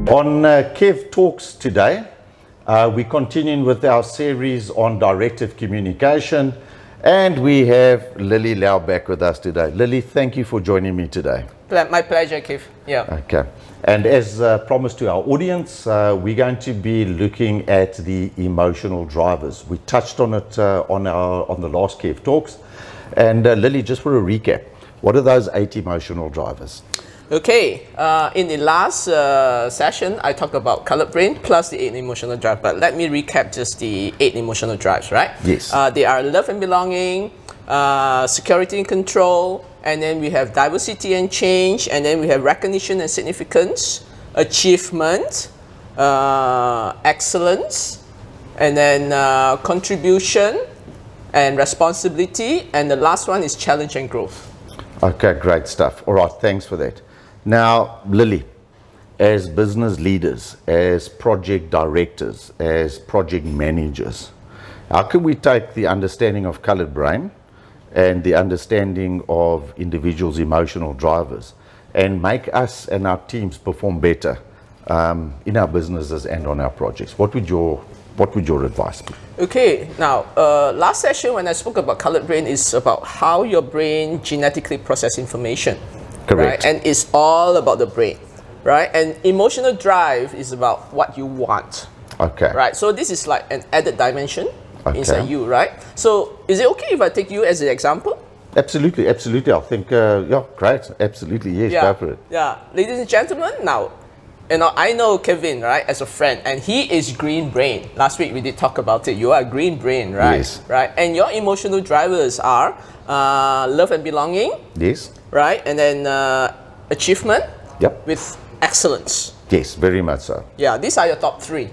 On Kev Talks today, we're continuing with our series on directive communication, and we have Lily Lau back with us today. Lily, thank you for joining me today. My pleasure, Kev. Yeah. Okay. And as promised to our audience, we're going to be looking at the emotional drivers. We touched on it on the last Kev Talks. And Lily, just for a recap, what are those 8 emotional drivers? Okay, in the last session, I talked about colored brain plus the 8 emotional drives. But let me recap just the 8 emotional drives, right? Yes. They are love and belonging, security and control, and then we have diversity and change, and then we have recognition and significance, achievement, excellence, and then contribution and responsibility, and the last one is challenge and growth. Okay, great stuff. All right, thanks for that. Now, Lily, as business leaders, as project directors, as project managers, how can we take the understanding of colored brain and the understanding of individuals' emotional drivers and make us and our teams perform better in our businesses and on our projects? What would your advice be? Okay, now last session when I spoke about colored brain is about how your brain genetically processes information. Correct. Right? And it's all about the brain, right? And emotional drive is about what you want. Okay. Right, so this is like an added dimension inside you, right? So is it okay if I take you as an example? Absolutely, absolutely. I think, yeah, great. Absolutely, yes, Yeah, go for it. yeah. Ladies and gentlemen, now, I know Kevin, right, as a friend, and he is green brain. Last week we did talk about it. You are green brain, right? Yes. Right, and your emotional drivers are love and belonging. Yes. Right, and then achievement. Yep. With excellence. Yes, very much so. Yeah, these are your top 3.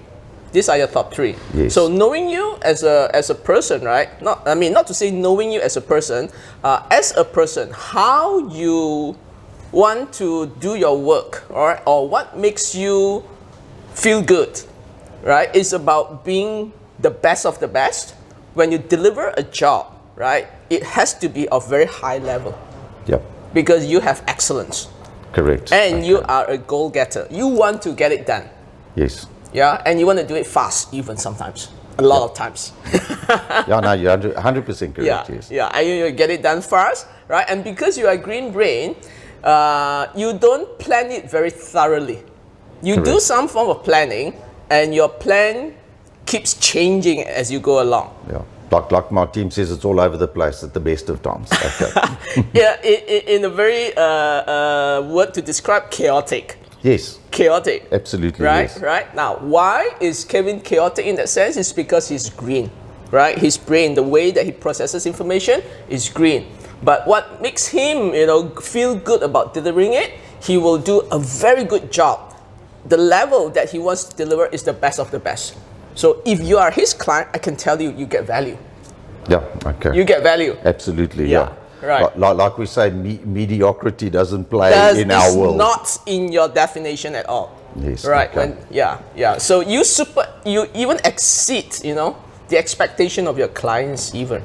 These are your top 3. Yes. So knowing you as a person, right? Not to say knowing you as a person, how you want to do your work, or what makes you feel good, right? It's about being the best of the best. When you deliver a job, right, it has to be of very high level. Yep. Because you have excellence. Correct. And you are a goal getter. You want to get it done. Yes. Yeah, and you want to do it fast, even sometimes. A lot of times. Yeah, no, you're 100% correct, Yeah, yes. yeah, and you get it done fast, right? And because you are green brain, you don't plan it very thoroughly. You do some form of planning, and your plan keeps changing as you go along. Yeah. Like my team says, it's all over the place at the best of times. Okay. Yeah, in a very word to describe, chaotic. Yes. Chaotic. Absolutely. Right, yes. right. Now, why is Kevin chaotic in that sense? It's because he's green, right? His brain, the way that he processes information is green. But what makes him, feel good about delivering it, he will do a very good job. The level that he wants to deliver is the best of the best. So if you are his client, I can tell you get value. Yeah, okay. You get value. Absolutely, yeah. Right. Like we say, mediocrity doesn't play in our world. It's not in your definition at all. Yes. Right. Okay. So you even exceed, the expectation of your clients even.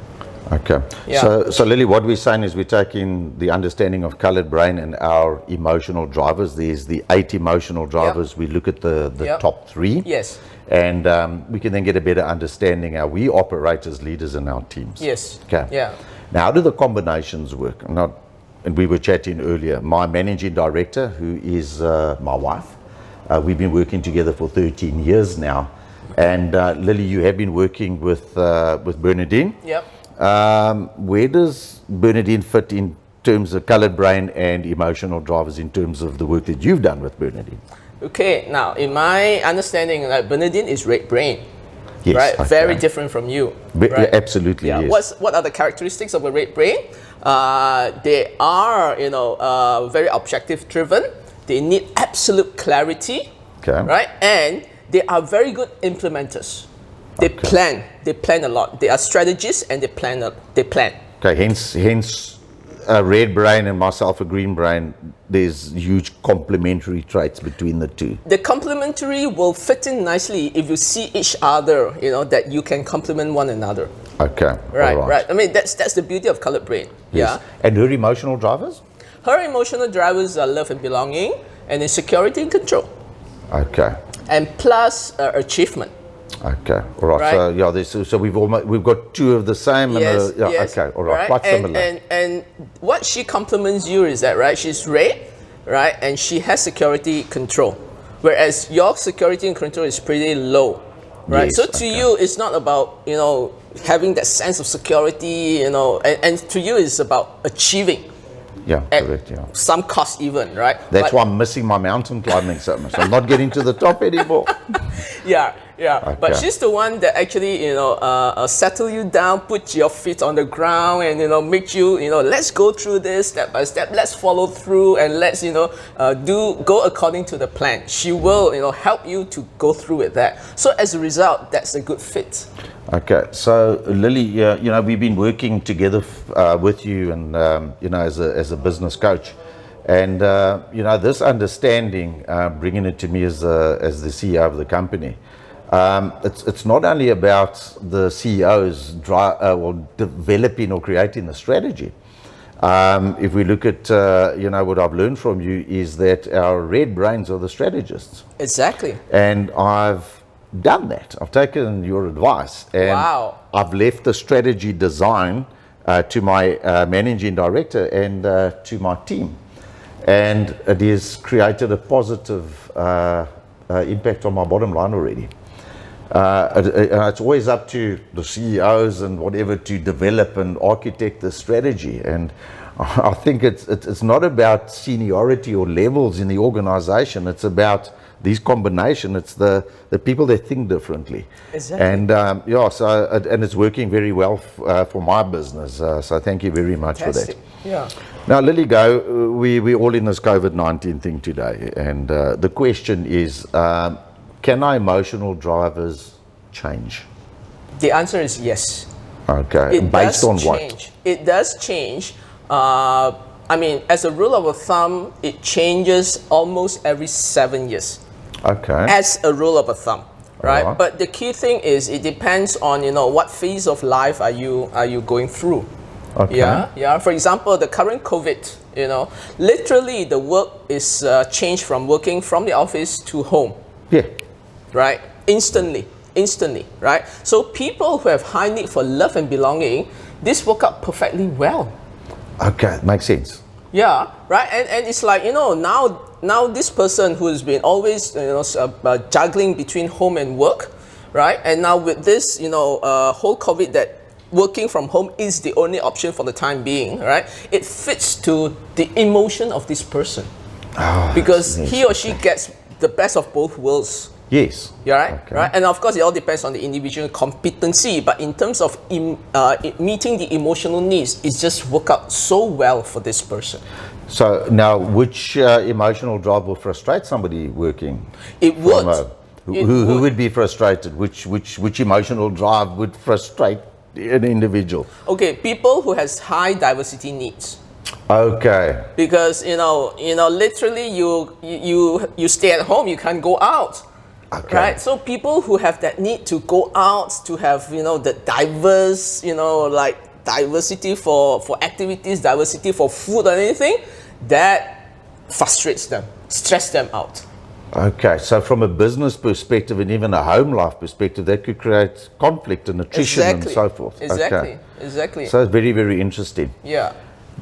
Okay. Yeah. So Lily, what we're saying is we're taking the understanding of colored brain and our emotional drivers. There's the 8 emotional drivers. Yep. We look at the top 3. Yes. And we can then get a better understanding how we operate as leaders in our teams. Yes. Okay. Yeah. Now, how do the combinations work? And we were chatting earlier. My managing director, who is my wife, we've been working together for 13 years now. And Lily, you have been working with Bernadine. Yep. Where does Bernadine fit in terms of colored brain and emotional drivers in terms of the work that you've done with Bernadine? Okay, now in my understanding, Bernadine is red brain, yes, right? okay. Very different from you. Right? Yeah, absolutely. Yeah. Yes. What are the characteristics of a red brain? They are, very objective driven. They need absolute clarity, okay. right? And they are very good implementers. They plan a lot. They are strategists and they plan. Okay, hence a red brain and myself a green brain, there's huge complementary traits between the two. The complementary will fit in nicely if you see each other, that you can complement one another. Okay. Right. I mean, that's the beauty of colored brain. Yes. Yeah. And her emotional drivers? Her emotional drivers are love and belonging, and then security and control. Okay. and plus achievement. Okay. All right. Right. So yeah, so we've got two of the same. Yes, And yeah. yes. Okay. All right. Right? Quite similar. And what she compliments you is that, right, she's red, right, and she has security control, whereas your security and control is pretty low, right? Yes, So to you, it's not about, you know, having that sense of security, you know, and to you, it's about achieving Yeah. at Correct. Yeah. some cost even, right? That's But- why I'm missing my mountain climbing so much. I'm not getting to the top anymore. Yeah, yeah. But Okay. she's the one that actually, you know, settle you down, put your feet on the ground, and, you know, make you, you know, let's go through this step by step. Let's follow through, and let's, you know, go according to the plan. She will, you know, help you to go through with that. So as a result, that's a good fit. Okay, so Lily, you know, we've been working together with you, and you know, as a business coach, and you know, this understanding, bringing it to me as the CEO of the company, it's not only about the CEOs developing or creating the strategy. If we look at you know, what I've learned from you is that our red brains are the strategists, Exactly. and I've done that. I've taken your advice, and Wow. I've left the strategy design to my managing director and to my team, and it has created a positive impact on my bottom line already. It's always up to the CEOs and whatever to develop and architect the strategy, and I think it's not about seniority or levels in the organization. It's about these combination. It's the people that think differently. Exactly. And yeah, so and it's working very well for my business. So thank you very much Fantastic. for that. Yeah. Now, Lily, go. We're all in this COVID-19 thing today, and the question is, can our emotional drivers change? The answer is yes. Okay, It based does on what? change. It does change. I mean, as a rule of thumb, it changes almost every 7 years. Okay. As a rule of thumb, right? Alright. But the key thing is it depends on, you know, what phase of life are you going through. Okay. Yeah. For example, the current COVID, you know, literally the work is changed from working from the office to home, Yeah. right? Instantly, right? So people who have high need for love and belonging, this work out perfectly well. Okay, makes sense. Yeah, right. And it's like, you know, now this person who has been always, you know, juggling between home and work, right? And now with this, you know, whole COVID, that working from home is the only option for the time being, right? It fits to the emotion of this person, because yes, he or she gets the best of both worlds. Yes. Yeah, right, Okay. right, and of course it all depends on the individual competency. But in terms of meeting the emotional needs, it's just work out so well for this person. So now, which emotional drive will frustrate somebody working? It would. from home? It Who would. would be frustrated? Which emotional drive would frustrate an individual? Okay, people who has high diversity needs. Okay. Because you know, literally you stay at home, you can't go out. Okay. Right, so people who have that need to go out, to have, you know, the diverse, you know, like diversity for activities, diversity for food or anything, that frustrates them, stress them out. Okay, so from a business perspective and even a home life perspective, that could create conflict and attrition and so forth. Exactly. Okay. Exactly. So it's very, very interesting. Yeah.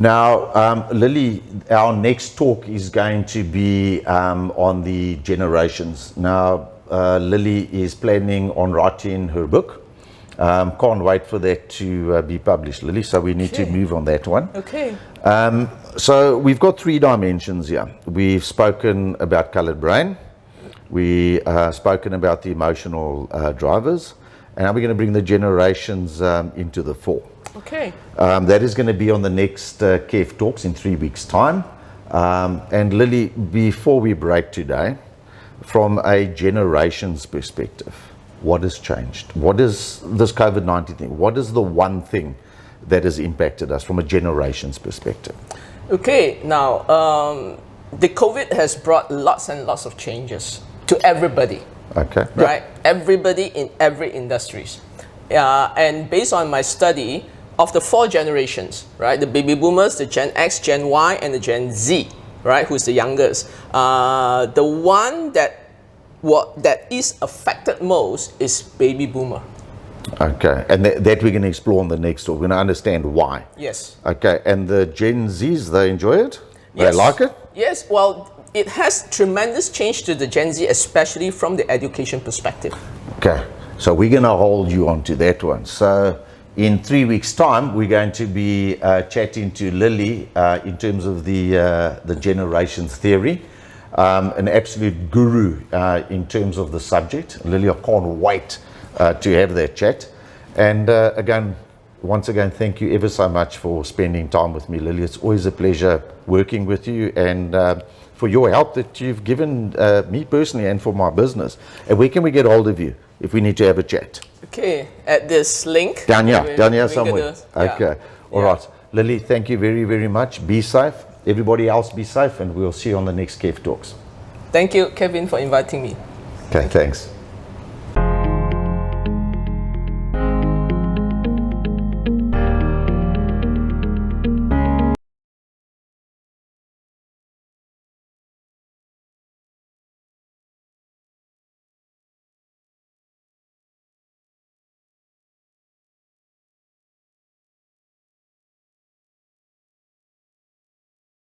Now, Lily, our next talk is going to be on the generations. Now, Lily is planning on writing her book. Can't wait for that to be published, Lily, so we need to Okay. move on that one. Okay. So we've got 3 dimensions here. We've spoken about colored brain. We spoken about the emotional drivers. And now we're going to bring the generations into the fore. Okay. That is going to be on the next KEF Talks in 3 weeks' time. And Lily, before we break today, from a generations perspective, what has changed? What is this COVID-19 thing? What is the one thing that has impacted us from a generations perspective? Okay. Now, the COVID has brought lots and lots of changes to everybody. Okay. Right? Everybody in every industries. And based on my study of the 4 generations, right? The baby boomers, the Gen X, Gen Y, and the Gen Z, right? Who's the youngest. The one that what that is affected most is baby boomer. Okay, and that we're going to explore in the next talk. We're going to understand why. Yes. Okay, and the Gen Zs, they enjoy it? Yes. They like it? Yes, well, it has tremendous change to the Gen Z, especially from the education perspective. Okay, so we're going to hold you on to that one. So in 3 weeks' time, we're going to be chatting to Lily in terms of the generations theory, an absolute guru in terms of the subject. Lily, I can't wait to have that chat. And once again, thank you ever so much for spending time with me, Lily. It's always a pleasure working with you, and for your help that you've given me personally and for my business. And where can we get hold of you if we need to have a chat? Okay, at this link. Down here we're somewhere. gonna- Okay, all right. Lily, thank you very, very much. Be safe. Everybody else be safe, and we'll see you on the next Kev Talks. Thank you, Kevin, for inviting me. Okay, thanks.